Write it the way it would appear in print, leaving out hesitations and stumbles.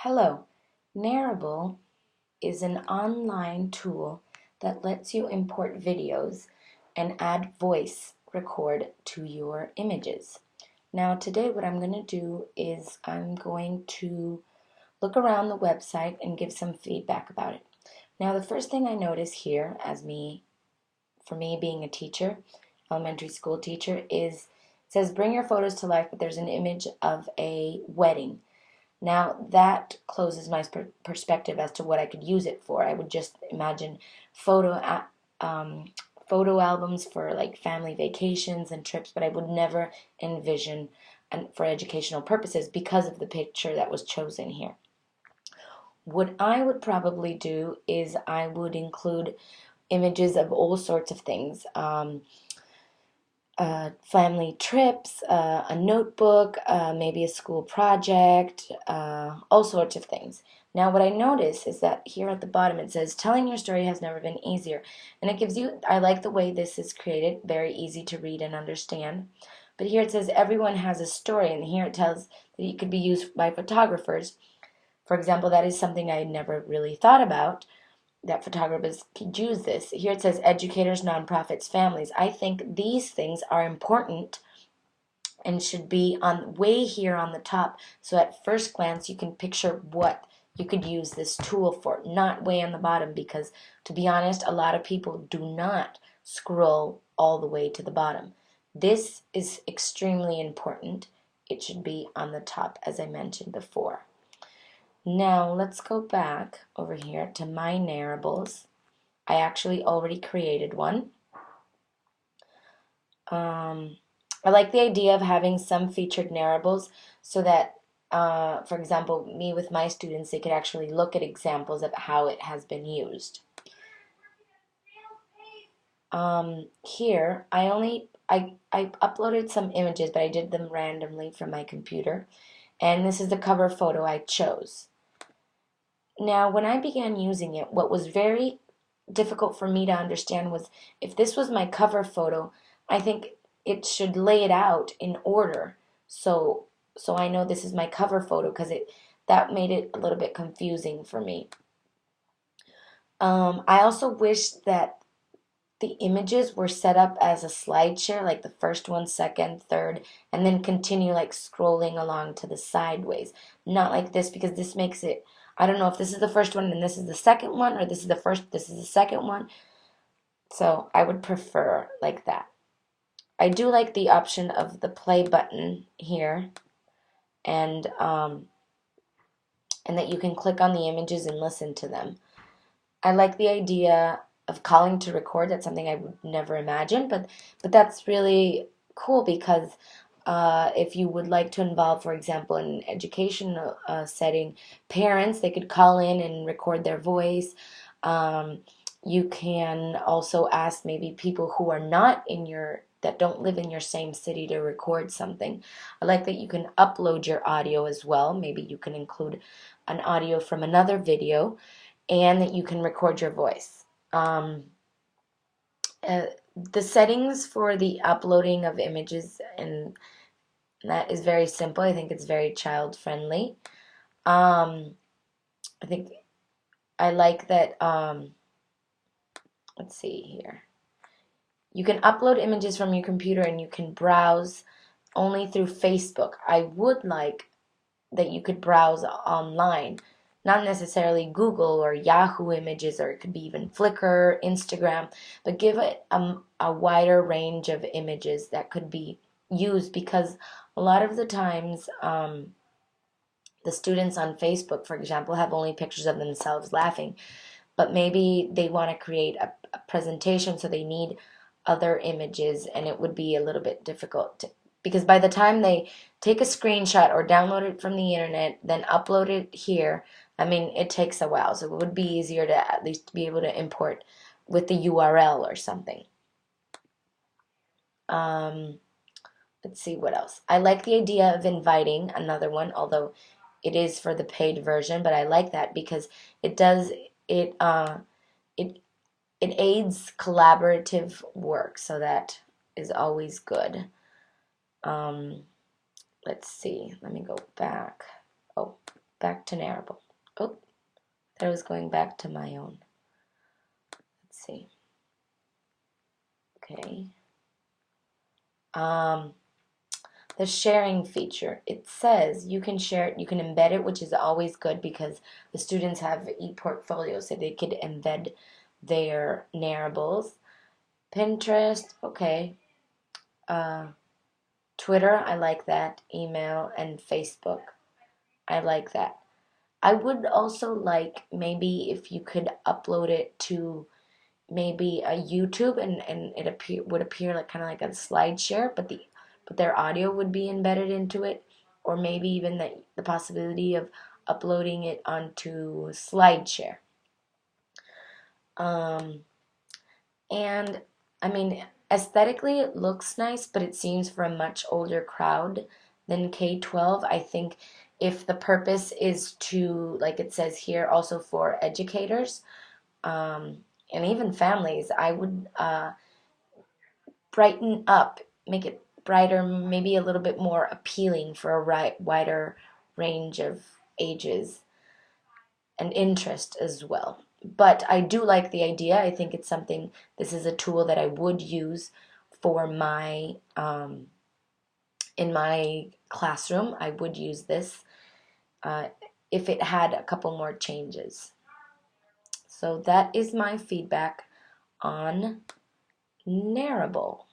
Hello, Narrable is an online tool that lets you import videos and add voice record to your images. Now today what I'm going to do is I'm going to look around the website and give some feedback about it. Now the first thing I notice here for me being a teacher, elementary school teacher, is it says bring your photos to life, but there's an image of a wedding. Now that closes my perspective as to what I could use it for. I would just imagine photo um, photo albums for like family vacations and trips, but I would never envision for educational purposes because of the picture that was chosen here. What I would probably do is I would include images of all sorts of things. Family trips, a notebook, maybe a school project, all sorts of things. Now, what I notice is that here at the bottom it says, telling your story has never been easier. And it gives you, I like the way this is created, very easy to read and understand. But here it says, everyone has a story. And here it tells that it could be used by photographers. For example, that is something I had never really thought about, that photographers could use this. Here it says educators, nonprofits, families. I think these things are important and should be on way here on the top, so at first glance you can picture what you could use this tool for, not way on the bottom, because to be honest, a lot of people do not scroll all the way to the bottom. This is extremely important. It should be on the top, as I mentioned before. Now let's go back over here to my narrables. I actually already created one. I like the idea of having some featured narrables so that, for example, me with my students, they could actually look at examples of how it has been used. Here, I uploaded some images, but I did them randomly from my computer. And this is the cover photo I chose. Now, when I began using it, what was very difficult for me to understand was if this was my cover photo, I think it should lay it out in order. So I know this is my cover photo, because that made it a little bit confusing for me. I also wish that the images were set up as a slideshare, like the first one, second, third, and then continue like scrolling along to the sideways. Not like this, because this makes it, I don't know if this is the first one and this is the second one, or this is the first, this is the second one. So I would prefer like that. I do like the option of the play button here, and that you can click on the images and listen to them. I like the idea of calling to record. That's something I would never imagine, but that's really cool, because if you would like to involve, for example, in an educational setting, parents, they could call in and record their voice. You can also ask maybe people who are not that don't live in your same city to record something. I like that you can upload your audio as well. Maybe you can include an audio from another video, and that you can record your voice. The settings for the uploading of images, and that is very simple. I think it's very child friendly. I think I like that. Let's see here. You can upload images from your computer and you can browse only through Facebook. I would like that you could browse online, not necessarily Google or Yahoo Images, or it could be even Flickr, Instagram, but give it a wider range of images that could be used, because a lot of the times the students on Facebook, for example, have only pictures of themselves laughing, but maybe they want to create a presentation, so they need other images, and it would be a little bit difficult because by the time they take a screenshot or download it from the internet, then upload it here, I mean, it takes a while. So it would be easier to at least be able to import with the URL or something. Let's see what else. I like the idea of inviting, another one, although it is for the paid version, but I like that because it does it it it aids collaborative work, so that is always good. Let's see. Let me go back. Oh, back to Narrable. Oh, that was going back to my own. Let's see. Okay. The sharing feature. It says you can share it, you can embed it, which is always good because the students have e-portfolios, so they could embed their narrables. Pinterest, okay. Uh, Twitter, I like that. Email and Facebook, I like that. I would also like maybe if you could upload it to maybe a YouTube and it would appear like kind of like a slide share, but their audio would be embedded into it, or maybe even the possibility of uploading it onto SlideShare. Um, and I mean, aesthetically it looks nice, but it seems for a much older crowd than K-12. I think if the purpose is to, like it says here, also for educators, um, and even families, I would brighten up, make it brighter, maybe a little bit more appealing for a wider range of ages and interest as well. But I do like the idea. I think it's something, this is a tool that I would use for my, in my classroom. I would use this uh, if it had a couple more changes. So that is my feedback on Narrable.